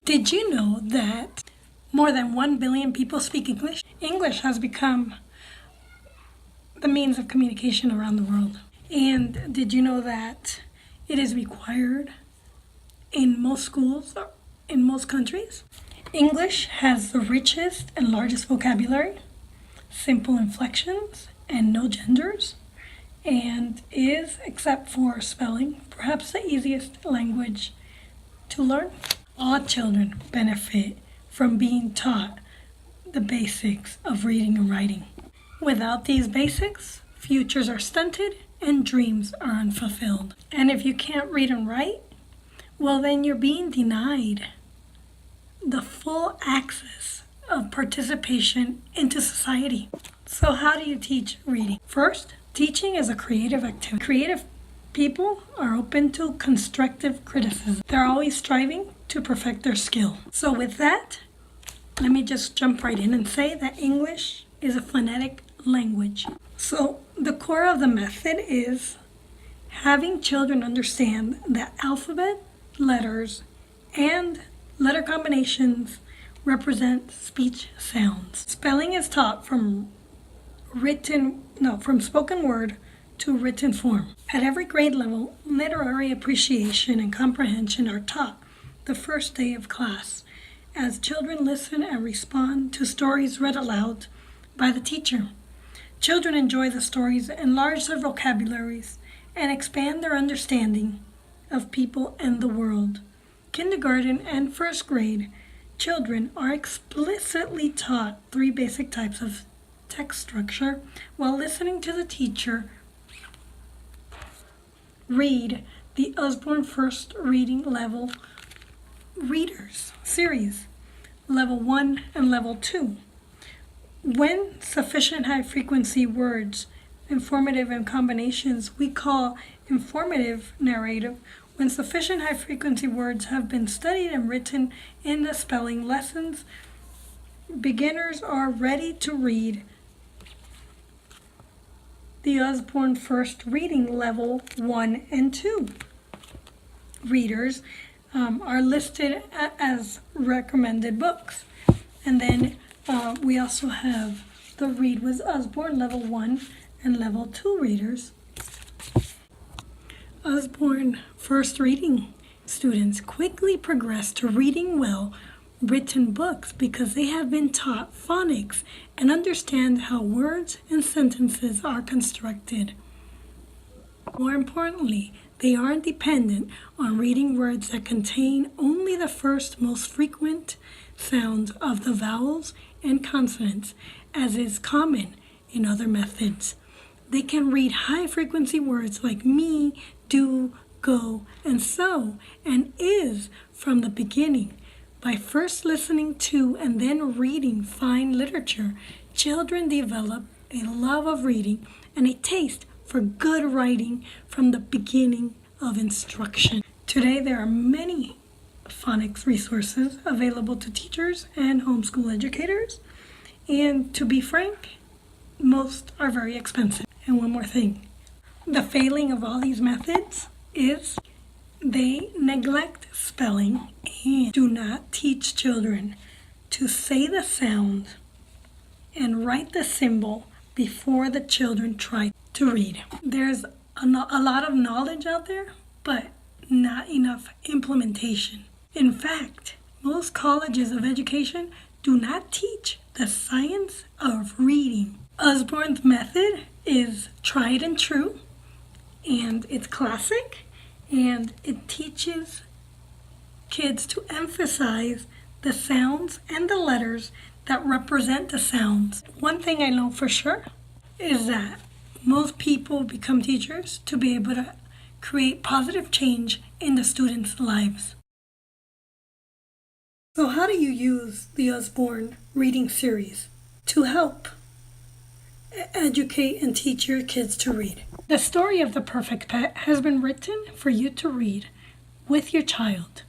Did you know that more than 1 billion people speak English? English has become the means of communication around the world. And did you know that it is required in most schools, in most countries? English has the richest and largest vocabulary, simple inflections, and no genders, and is, except for spelling, perhaps the easiest language to learn. All children benefit from being taught the basics of reading and writing. Without these basics, futures are stunted and dreams are unfulfilled. And if you can't read and write, well, then you're being denied the full access of participation into society. So how do you teach reading? First, teaching is a creative activity. Creative people are open to constructive criticism. They're always striving to perfect their skill. So with that, let me just jump right in and say that English is a phonetic language. So the core of the method is having children understand that alphabet, letters, and letter combinations represent speech sounds. Spelling is taught from spoken word to written form. At every grade level, literary appreciation and comprehension are taught the first day of class as children listen and respond to stories read aloud by the teacher. Children enjoy the stories, enlarge their vocabularies, and expand their understanding of people and the world. Kindergarten and first grade children are explicitly taught 3 basic types of text structure while listening to the teacher read the Usborne First Reading Level Readers Series, Level 1 and Level 2. When sufficient high-frequency words, informative and combinations we call informative narrative, when sufficient high-frequency words have been studied and written in the spelling lessons, beginners are ready to read the Usborne First Reading Level 1 and 2. Readers are listed as recommended books. And then we also have the Read with Usborne Level 1 and Level 2 readers. Usborne First Reading students quickly progress to reading well written books because they have been taught phonics and understand how words and sentences are constructed. More importantly, they aren't dependent on reading words that contain only the first most frequent sounds of the vowels and consonants, as is common in other methods. They can read high-frequency words like me, do, go, and so, and is from the beginning. By first listening to and then reading fine literature, children develop a love of reading and a taste for good writing from the beginning of instruction. Today, there are many phonics resources available to teachers and homeschool educators. And to be frank, most are very expensive. And one more thing, the failing of all these methods is they neglect spelling and do not teach children to say the sound and write the symbol before the children try to read. There's a lot of knowledge out there, but not enough implementation. In fact, most colleges of education do not teach the science of reading. Usborne's method is tried and true, and it's classic, and it teaches kids to emphasize the sounds and the letters that represent the sounds. One thing I know for sure is that most people become teachers to be able to create positive change in the students' lives. So how do you use the Usborne Reading Series to help educate and teach your kids to read? The story of the perfect pet has been written for you to read with your child.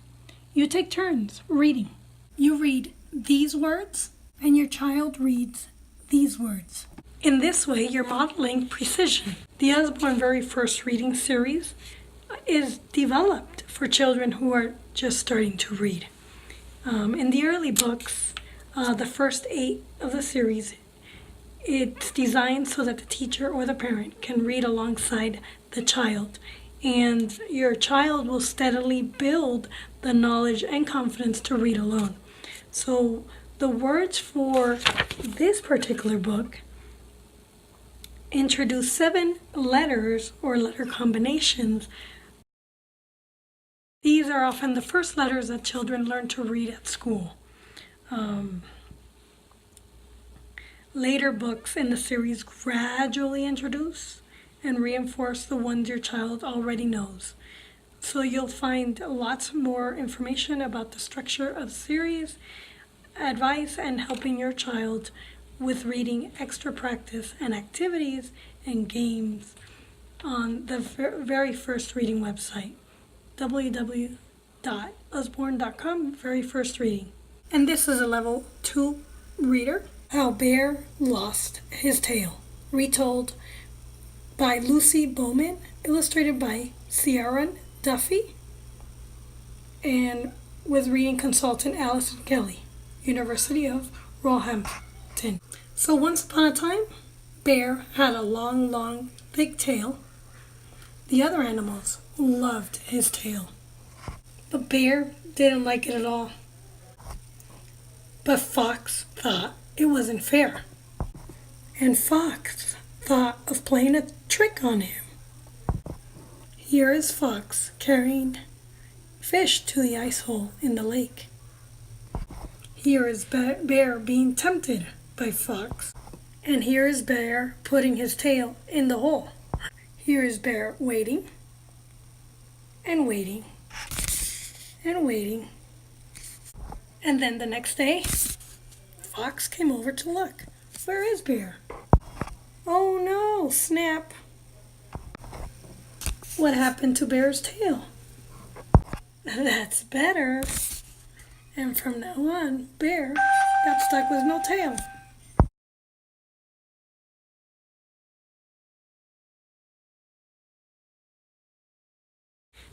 You take turns reading. You read these words and your child reads these words. In this way, you're modeling precision. The Usborne Very First Reading Series is developed for children who are just starting to read. In the early books, the first 8 of the series, it's designed so that the teacher or the parent can read alongside the child. And your child will steadily build the knowledge and confidence to read alone. So the words for this particular book introduce 7 letters or letter combinations. These are often the first letters that children learn to read at school. Later books in the series gradually introduce and reinforce the ones your child already knows. So you'll find lots more information about the structure of the series, advice, and helping your child with reading, extra practice and activities and games on the very first reading website, www.usborne.com, very first reading. And this is a level 2 reader, How Bear Lost His Tail, retold by Lucy Bowman, illustrated by Ciaran Duffy, and with reading consultant Allison Kelly, University of Roehampton. So once upon a time, Bear had a long, thick tail. The other animals loved his tail, but Bear didn't like it at all. But Fox thought it wasn't fair, and Fox thought of playing a trick on him. Here is Fox carrying fish to the ice hole in the lake. Here is Bear being tempted by Fox, and here is Bear putting his tail in the hole. Here is Bear waiting and waiting and waiting. And then the next day, Fox came over to look. Where is Bear? Oh no, snap! What happened to Bear's tail? That's better. And from now on, Bear got stuck with no tail.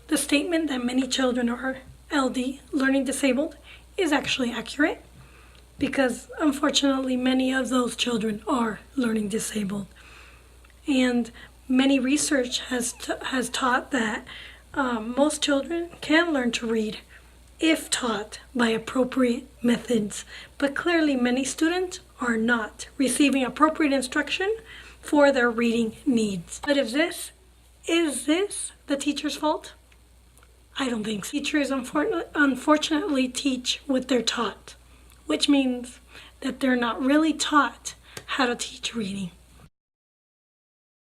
The statement that many children are LD, learning disabled, is actually accurate, because unfortunately many of those children are learning disabled. And many research has taught that most children can learn to read if taught by appropriate methods, but clearly many students are not receiving appropriate instruction for their reading needs. But is this the teacher's fault? I don't think so. Teachers unfortunately teach what they're taught, which means that they're not really taught how to teach reading.